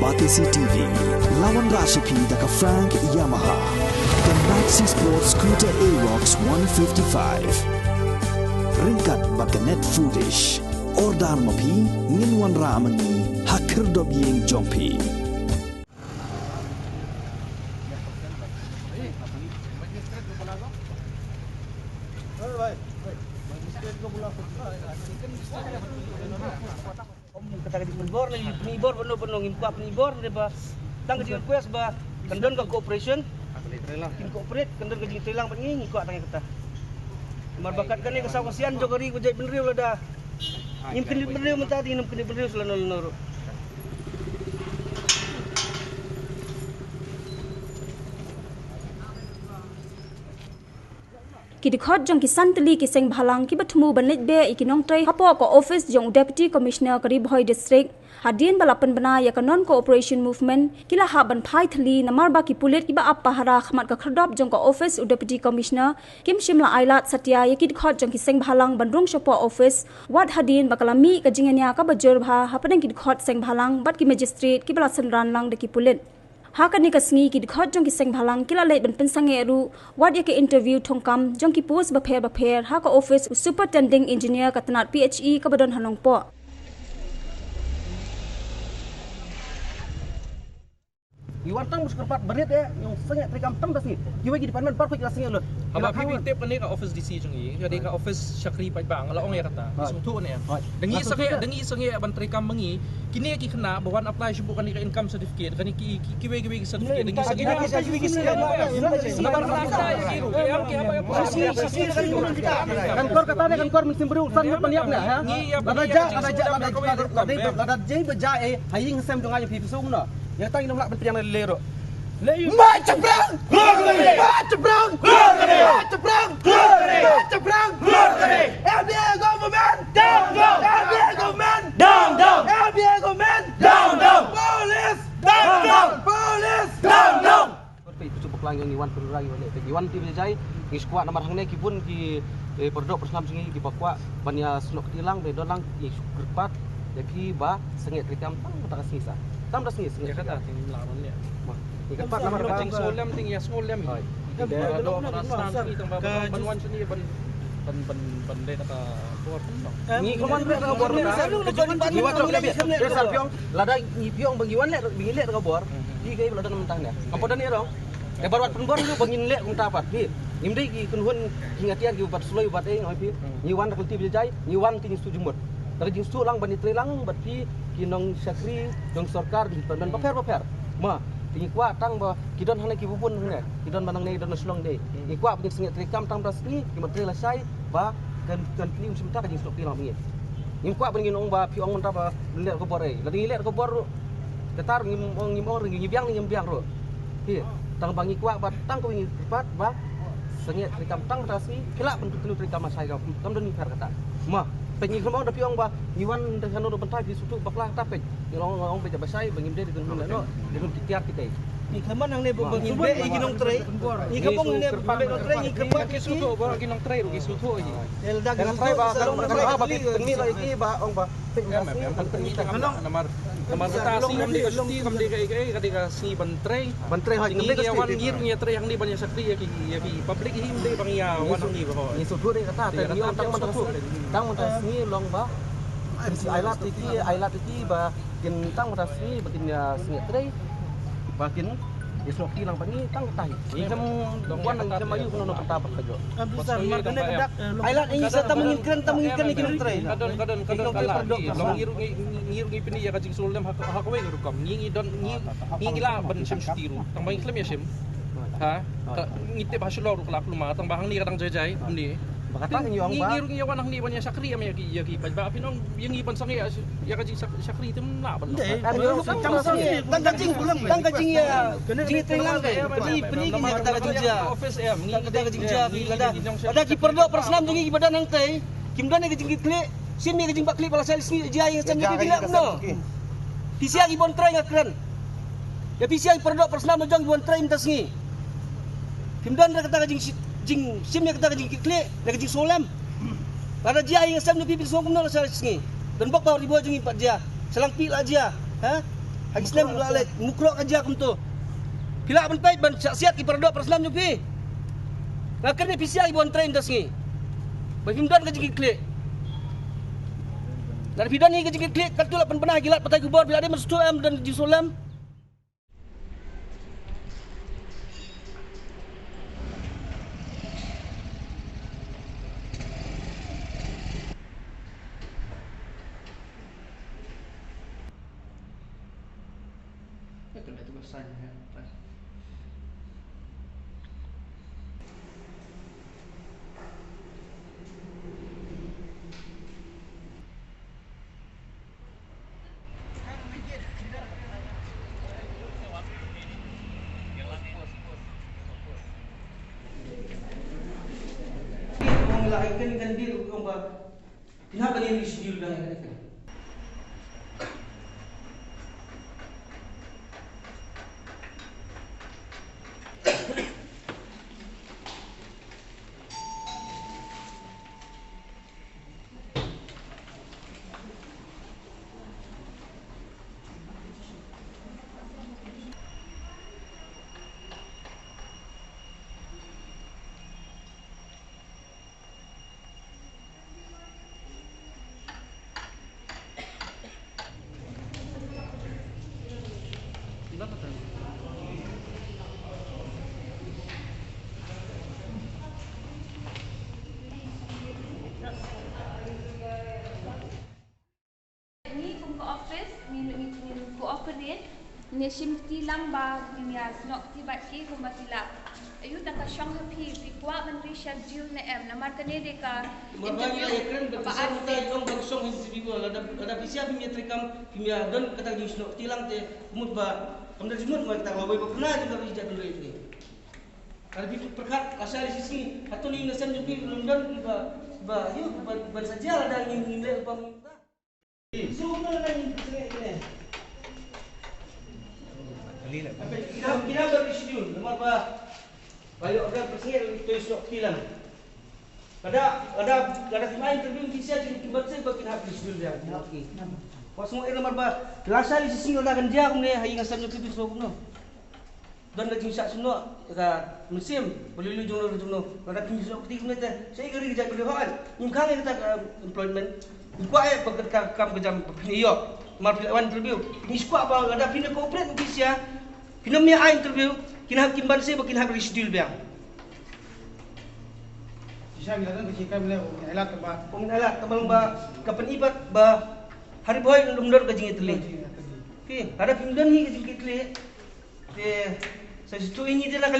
Batisi TV, lawan Rashipi daka Frank Yamaha, dan Maxi Sports Scooter Aerox 155. Ringkat baganet foodish, ordar mapi, nginwan ramani, hakir dobyeng jompi. Kata di penibor lagi penibor penuh impah penibor deba tang ke request ba kendon ke cooperation tim cooperate kendon ke telang pengi ngikut tang kata marbakat kan ni kesawasian jogari kujai benriu lada imkin benriu mentadi imkin benriu selano Kidikhot jong kisan teli kiseng bhalang ki batmu banlet be ikinong trai hapo ko office jong deputy commissioner kari bhoi district hadin balapan bana ya non cooperation movement kila ha ban phai thali namar ba ki pulit ki ba ap pahara khmat ka khrdop jong ko office deputy commissioner kim shimla ailat satya ya kidikhot jong kiseng bhalang bandrung shopo office wat hadin bakalami ka jingenya ka bajur bha hapadeng kidikhot seng bhalang bat ki magistrate ki bala sanran lang de ki pulit Hakan ni kasngi ki dikhot jong ki seng bhalang kila leit ben pensange ru wad ya ke interview thongkam jong ki post bapher ha ka office superintending engineer katanat PHE ka badon hanong po Iwan tang muskerpat berit ya yang sengit trikam tam das ni jiwa di depan par pik lasing lut Aba pipi tip ni ka office DC chung i jadi ka office Syakri Pajbang la ong ya kata isutu ni dengi sange ban trikam mengi kini ki kena bawan apply shubu kan ka income certificate kan ki kiwe certificate dengi sange kan kor kata kan kor mesti beri urusan ni paniap ni ha ada jai bejae haying sem dengan pipi sung no yang tang nong lak ben yang lero macam perang macam perang macam perang macam perang LBA government down LBA government down LBA government down police down police down itu cukup lang yang iwan perurang iwan ti bejai ki squad nomor hang ne ki pun ki perdok perslam singi ki pakwa banya snok tilang be dolang ki gerpat jadi ba sengit rekam tang tak sisa tam das ni sengit kata ting lawan ni ikan pat nomor ting solam ting ya solam ni dia do perasaan ni tang banwan sini ban dek kata bor ni kaman ka bor ni wa tok lebih besar piong lada ni piong bangiwan le bingin le ka bor di kai lada mentang ni apa dan ni dong baru wat penbor ni bangin le unta pat bi nimdai ki kunhun hingatian ki bat suloi bat ai ngoi pi ni wan ka kulti bijai ni wan tin stu jumut dari jinsu lang bani trelang bat pi kinong Syakri dong sarkar di dan paper ma tingi kwa tang ba kidon hane ki bubun hane kidon manang nei don sulong dei ikwa bin sengit rekam tang das ni ki matre lasai ba kan klim simta ka jing stok ti lang ngi ikwa bin nginong ba piong monta ba le ko bore lagi le ko bor ketar ngim biang ro hi tang bang ikwa ba tang ko ngi pat ba sengit rekam tang das ni kila bentuk telu rekam masai ka tam don ni kata ma pengi kemau da piong ba iwan de kanu do bentai di sutu baklah tapek ngong beja basai bangim de dengan no dengan tiar kita ni kaman nang ne bangim be iginong tray ni kapong ne be no tray ni kapong ke sutu ba iginong tray rugi sutu i elda gan tray ba kan ba pengi lagi ba ong ba namar bata singam di kasti kam di kai kadika si bantray ha ni wan ngir ngi tray yang di banyak sakti ya ki public him de bang ya wan ni ba ni sutu de kata ni tang mantas ni long ba ailat iki ba tang mantas ni batin ya singet tray bakin isloki lang pani tang tahi ikam wan nang ikam ayu kuno pertapa kajo besar markane kedak ailat ini sa tamungin kan ikin tray kadon kala long ngir ngi pini ya kajing sulam hakawe rukam ngi don ngi la ban sim stiru tang bang iklam ya sim ha ngite ba shlo ruk lak luma tang bahang ni kadang jajai ni bakata ngi ong ba ngi wan ni banya Syakri ya ki ba pinong yang iban sangi ya kajing Syakri tem na ban tang kajing ya jing telang peni kata kajing ja office em ngi kata kajing ja ada ki perdo perslam jing badan nang tei kimdan ni kajing klik sin mi kajing bak klik pala sel sini ja yang sem ni bila no pisia ki bon try ngakren ya pisia perdo perslam jong bon try minta singi kimdan kata kajing jing sim yang kita jing klik nak jing solam pada dia yang sam ni pipi song kumno sa singi dan bak bawa ribu jing 4 dia selang pi la dia ha Islam lalek mukrok aja kum tu. Pila ban pait ban siat ki perdok Islam jupi. Ngakar ni PCI bon train das ni. Bagi mdan ka jigi klik. Dari bidan ni ka jigi klik katul pan panah gilat patai kubur bila dia mestu am dan jisulam. Ikan dia tu kau kenapa dia schedule dah ni? Ni shimti lamba dunia snok tibat ki humatila ayu taka shong happy bikwa man reschedule na em na markane de ka Marbagi ya kren besar kita jong bang song hin sibi ko ada pisia pimia trikam pimia don kata jing snok tilang te kumut ba kamda jimut ma kita lawe ba pernah juga bisa dulu ini. Kalau bikin perkat asal sisi atau ni nasan jupi London ba yuk ba saja ada ingin le ba minta. Semua orang ini. Kita berschedule, nomor apa? Bayu ada persingir itu esok tilang. Ada pemain terbiung kisah jadi kibatnya bagi nak schedule dia. Okey. Pas semua nomor apa? Rasa di sisi orang kerja aku ni hari ngasam jadi besok no. Dan dah jingsak semua. Kata musim boleh lu jono. Ada kisah ketik ni teh. Saya kerja kerja boleh hal. Imkan kita employment. Kuat bekerja kerja iyo. Marfilawan interview. Ini squad apa ada pindah corporate office pindah mia interview kina hakim banse bakin hak reschedule biang. Sisa kita kan kecil kami alat apa? Alat tabang ba kapan ibat ba hari boy lumdor kajing itli. Okey, ada pindah ni kajing itli. Te sesuatu ini dia nak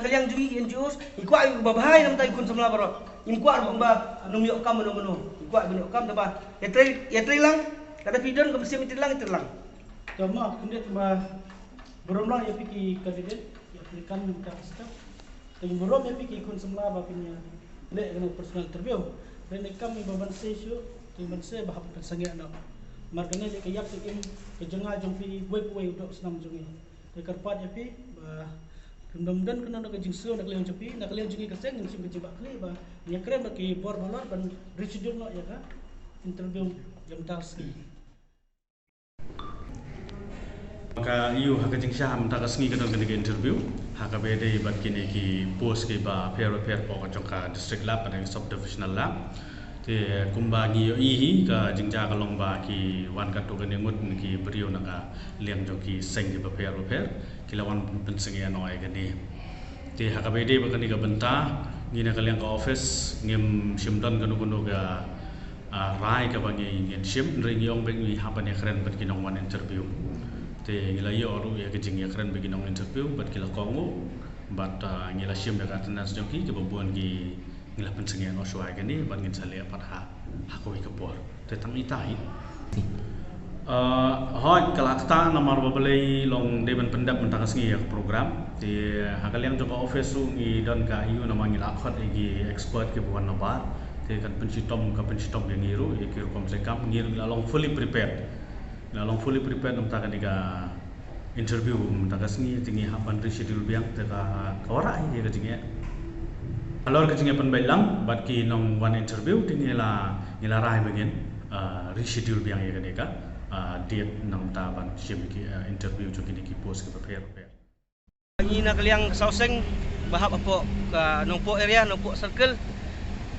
kalian juga NGOs. Ikut ayu babahai nam tai kun semula baro. Imkuat ba numyok kam meno. Ikut benok kam tabah. Ya try lang. Kada pidon ke mesin itilang. Cuma kemudian cuma beromlah ya piki kandidat ya aplikan minta staf. Tapi berom ya piki kun semula bapinya le kena personal interview. Dan kami baban sesio tu mense bahap sangi ana. Margane le kayak tim ke jenga jompi web udok senam jungi. Dekarpat ya pi ba mudah-mudahan kena nak jingsu nak liang jopi nak liang jungi keseng sim kejebak kli ba ya keren bagi bor balor ban reschedule no ya ka interview jam tarski. Maka iu hak jing syam tak sengi kadang kena interview hak bede bat kini ki post ki ba pair pokok ka district lab pada sub divisional lab te kumbangi yo ihi ka jingja ka lomba ki wan ka to kene ngut ki brio naka liang jo ki seng ki ba pair ki lawan pensengi anoi kene te hak bede ba kani ka benta ngina ka liang ka office ngim simdon kanu ga rai ka bangi ngin sim ring yong beng wi hapan ya keren bat kinong wan interview te ngila yo ru ya kejing ya keren bagi nong interview bat kila kongo bat ngila sim ya attendance jongki ke babuan ki ngila pensengian no shwa gani bat ngin sale pat hakoi ke por te tang itai hot kalakta nomor babelai long deban pendap mentang sengi ya program te hakaliang joko office ru ngi don ka iu nama ngila khot igi expert ke buan nobar te kan pensitom yang ngiru ikir komsekam ngiru long fully prepared nam taka niga interview taka sengi tingi hapan reschedule biang taka kawara ini kajingnya alor kajingnya pan bailang bat ki nong one interview tingi la rai begin reschedule biang ya kaneka date nam ta ban shim ki interview jo kini ki post ke prepare Ini nak liang sauseng bahap apa ka nompo area nompo circle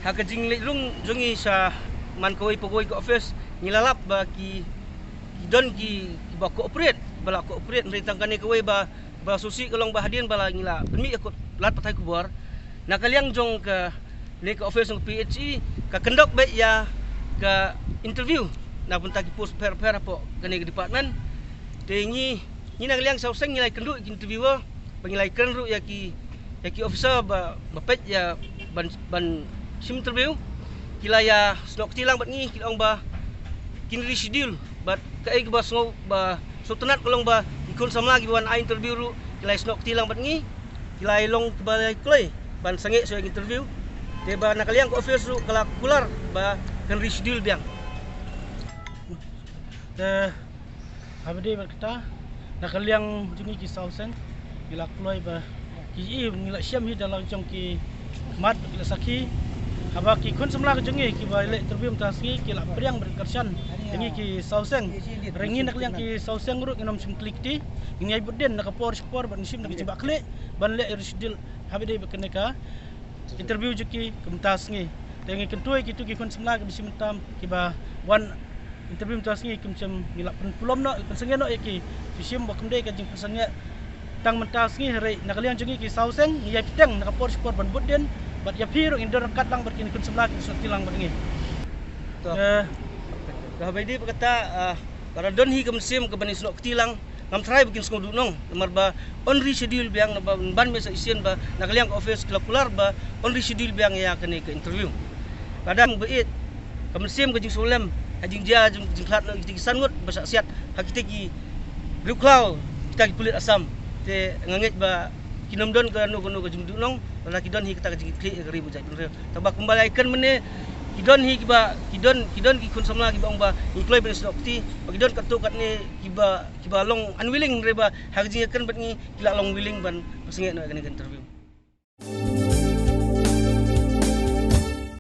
ha ka jing lung jungi sa man koi pegawai ke office ngilalap ba ki don ki ba cooperate bala cooperate merintangkan ni koi ba susi kolong ba hadian bala ngila pemi ikut lat patai kubur nak liang jong ke ni ke office ng PHE ka kendok ba ya ka interview na punta ki post per apa kani ke department tengi ni nak liang sauseng ngilai kenduk interview pengilaikan ru ya ki officer bapet ya ban sim interview kila ya snok tilang bat ngi kilong ba kin reschedule bat kai ba sngo ba sultanat kolong ba ikun sama lagi ban interview ru kila snok tilang bat ngi kila long kebalai kloi ban sange so interview te ba nakaliang ko office ru kala kular ba kan reschedule biang abdi berkata nakaliang jungi ki sausen gila kloi ba ki ngila syam hi dalam jong ki mat gila saki haba ki kun semla jungi ki ba le terbium tasgi ki la priang berkersan dengi ki sauseng ringin nak liang ki sauseng ru nginom sim klik ti ngi ay buden nak por spor ban sim nak jibak kle ban le irsidil habide bekeneka interview juki kumtas ngi dengi kentoi ki tu ki kun semla ki sim tam ki ba wan interview tasgi kumcem ngila pulom no pensengen no ki sim ba kumde ka jing pensengen tang mentas ngi hari nakalian jungi ki sauseng ngi piteng nak por sport ban buden bat ya piru indor kat lang berkini kun sebelah ki tilang bat ngi dah baidi berkata para don hi ke musim ke bani snok tilang ngam try bikin sngo dunong lemar ba on reschedule biang ba ban mesa isien ba nakalian ke office kulakular ba on reschedule biang ya kene ke interview kadang beit ke musim ke jing solem ajing dia jing klat jing sangut basak siat hakite ki ruklau kita ki pulit asam te ngangit ba kinom don ke anu ke jumdu nong la kidon hi kita ke ribu jai pinre tabak kembali ikan mene kidon hi kidon ki kun samla ki bang ba ikloi ben stokti kidon katu kat ni kiba long unwilling reba hagji kan bat ni kila long willing ban pasinge no kan interview